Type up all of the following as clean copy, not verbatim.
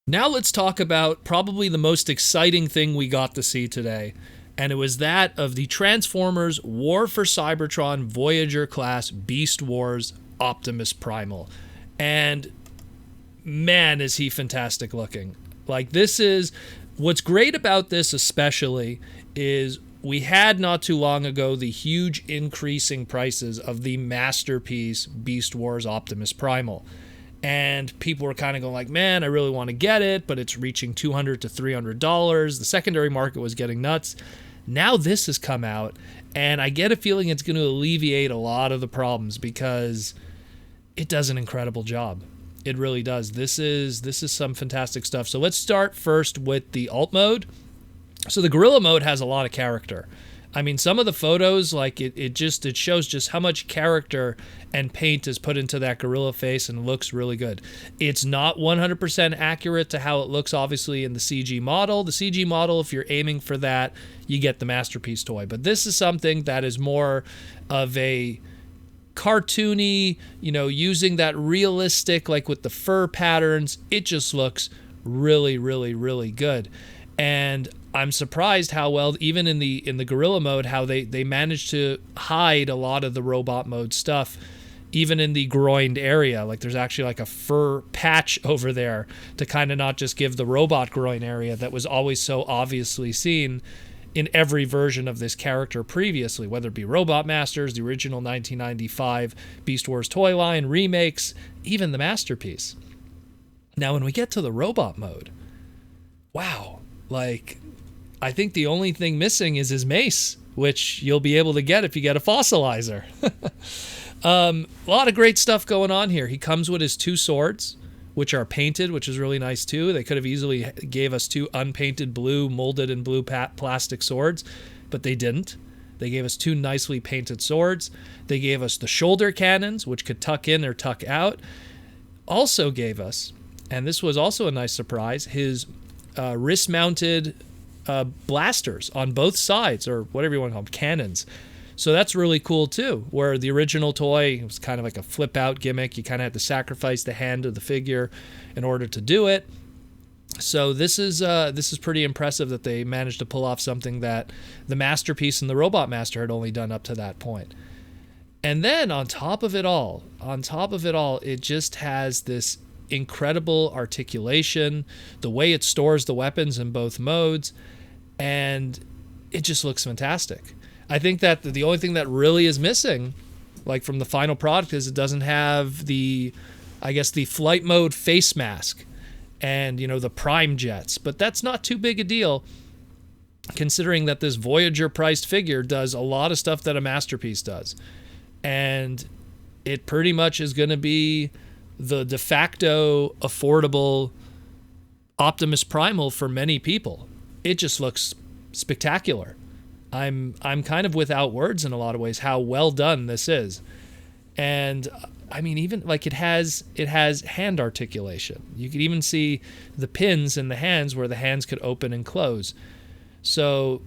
Now let's talk about probably the most exciting thing we got to see today, and it was that of the Transformers War for Cybertron Voyager class Beast Wars Optimus Primal. And man, is he fantastic looking. Like, this is what's great about this, especially, is we had not too long ago the huge increasing prices of the masterpiece Beast Wars Optimus Primal. And people were kind of going like, man, I really want to get it, but it's reaching $200 to $300. The secondary market was getting nuts. Now this has come out, and I get a feeling it's going to alleviate a lot of the problems because it does an incredible job. It really does. This is some fantastic stuff. So let's start first with the alt mode. So the gorilla mode has a lot of character. I mean, some of the photos, like it shows just how much character and paint is put into that gorilla face, and looks really good. It's not 100% accurate to how it looks, obviously, in the CG model. The CG model, if you're aiming for that, you get the masterpiece toy. But this is something that is more of a cartoony, using that realistic, like with the fur patterns. It just looks really, really, really good. And I'm surprised how well, even in the gorilla mode, how they managed to hide a lot of the robot mode stuff, even in the groined area. Like, there's actually like a fur patch over there to kind of not just give the robot groin area that was always so obviously seen in every version of this character previously, whether it be Robot Masters, the original 1995 Beast Wars toy line, remakes, even the masterpiece. Now, when we get to the robot mode, wow, like, I think the only thing missing is his mace, which you'll be able to get if you get a fossilizer. A lot of great stuff going on here. He comes with his two swords, which are painted, which is really nice too. They could have easily gave us two unpainted blue, molded in blue plastic swords, but they didn't. They gave us two nicely painted swords. They gave us the shoulder cannons, which could tuck in or tuck out. Also gave us, and this was also a nice surprise, his wrist-mounted blasters on both sides, or whatever you want to call them, cannons. So that's really cool too, where the original toy was kind of like a flip-out gimmick. You kind of had to sacrifice the hand of the figure in order to do it. So this is pretty impressive that they managed to pull off something that the masterpiece and the Robot Master had only done up to that point. And then on top of it all, it just has this incredible articulation, the way it stores the weapons in both modes, and it just looks fantastic. I think that the only thing that really is missing, like from the final product, is it doesn't have the flight mode face mask and, the prime jets. But that's not too big a deal, considering that this Voyager priced figure does a lot of stuff that a masterpiece does. And it pretty much is going to be the de facto affordable Optimus Primal for many people. It just looks spectacular. I'm kind of without words in a lot of ways how well done this is. And I mean, even like it has hand articulation. You could even see the pins in the hands where the hands could open and close. So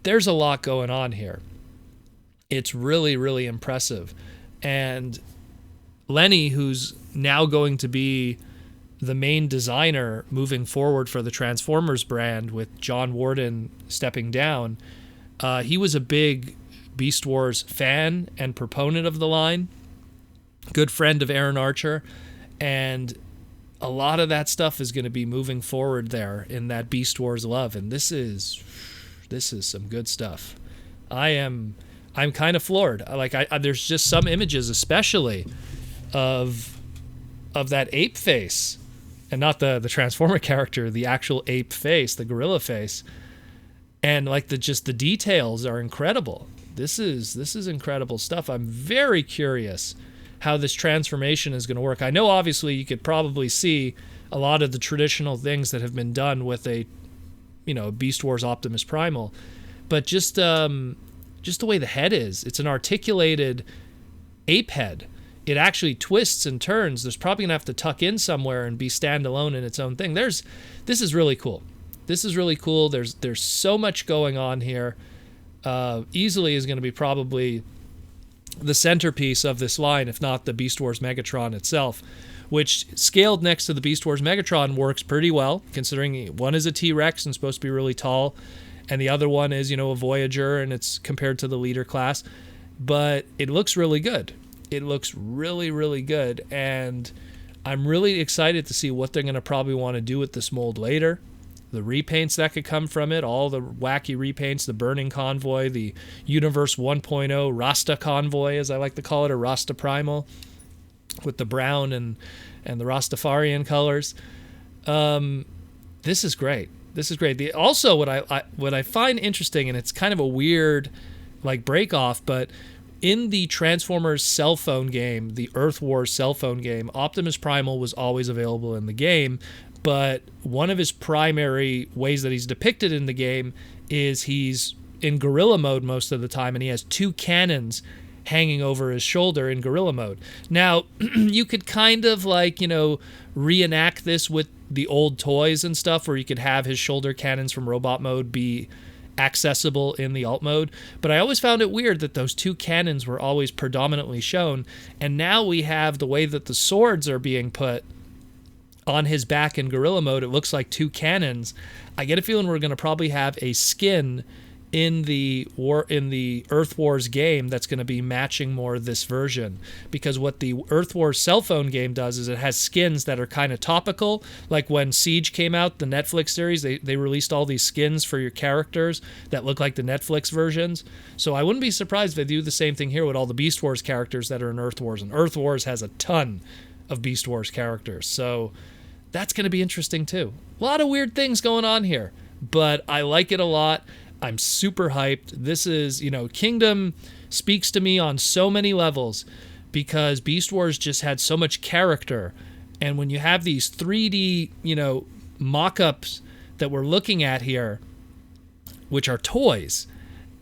there's a lot going on here. It's really, really impressive. And Lenny, who's now going to be the main designer moving forward for the Transformers brand with John Warden stepping down, he was a big Beast Wars fan and proponent of the line, good friend of Aaron Archer, and a lot of that stuff is going to be moving forward there in that Beast Wars love, and this is some good stuff. I'm kind of floored. Like, there's just some images, especially of that ape face, and not the Transformer character, the actual ape face, the gorilla face. And like the details are incredible. This is incredible stuff. I'm very curious how this transformation is going to work. I know obviously you could probably see a lot of the traditional things that have been done with a Beast Wars Optimus Primal, but just the way the head is. It's an articulated ape head. It actually twists and turns. There's probably going to have to tuck in somewhere and be standalone in its own thing. This is really cool. This is really cool. There's so much going on here. Easily is going to be probably the centerpiece of this line, if not the Beast Wars Megatron itself, which scaled next to the Beast Wars Megatron works pretty well, considering one is a T-Rex and supposed to be really tall, and the other one is, a Voyager, and it's compared to the leader class. But it looks really good. It looks really, really good, and I'm really excited to see what they're going to probably want to do with this mold later. The repaints that could come from it, all the wacky repaints, the Burning Convoy, the Universe 1.0 Rasta Convoy, as I like to call it, or Rasta Primal, with the brown and the Rastafarian colors. This is great. This is great. Also, what I find interesting, and it's kind of a weird break off, but in the Transformers cell phone game, the Earth Wars cell phone game, Optimus Primal was always available in the game, but one of his primary ways that he's depicted in the game is he's in gorilla mode most of the time, and he has 2 cannons hanging over his shoulder in gorilla mode. Now, you could kind of reenact this with the old toys and stuff, where you could have his shoulder cannons from robot mode be accessible in the alt mode, but I always found it weird that those 2 cannons were always predominantly shown, and now we have the way that the swords are being put on his back in gorilla mode. It looks like 2 cannons. I get a feeling we're going to probably have a skin in the Earth Wars game that's going to be matching more this version, because what the Earth Wars cell phone game does is it has skins that are kind of topical. Like when Siege came out, the Netflix series, they released all these skins for your characters that look like the Netflix versions. So I wouldn't be surprised if they do the same thing here with all the Beast Wars characters that are in Earth Wars, and Earth Wars has a ton of Beast Wars characters. So that's going to be interesting too. A lot of weird things going on here, but I like it a lot. I'm super hyped. This is, Kingdom speaks to me on so many levels, because Beast Wars just had so much character. And when you have these 3D, mock-ups that we're looking at here, which are toys,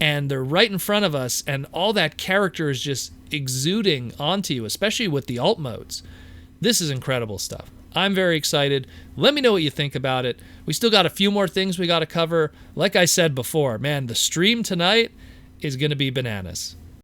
and they're right in front of us, and all that character is just exuding onto you, especially with the alt modes. This is incredible stuff. I'm very excited. Let me know what you think about it. We still got a few more things we got to cover. Like I said before, man, the stream tonight is going to be bananas.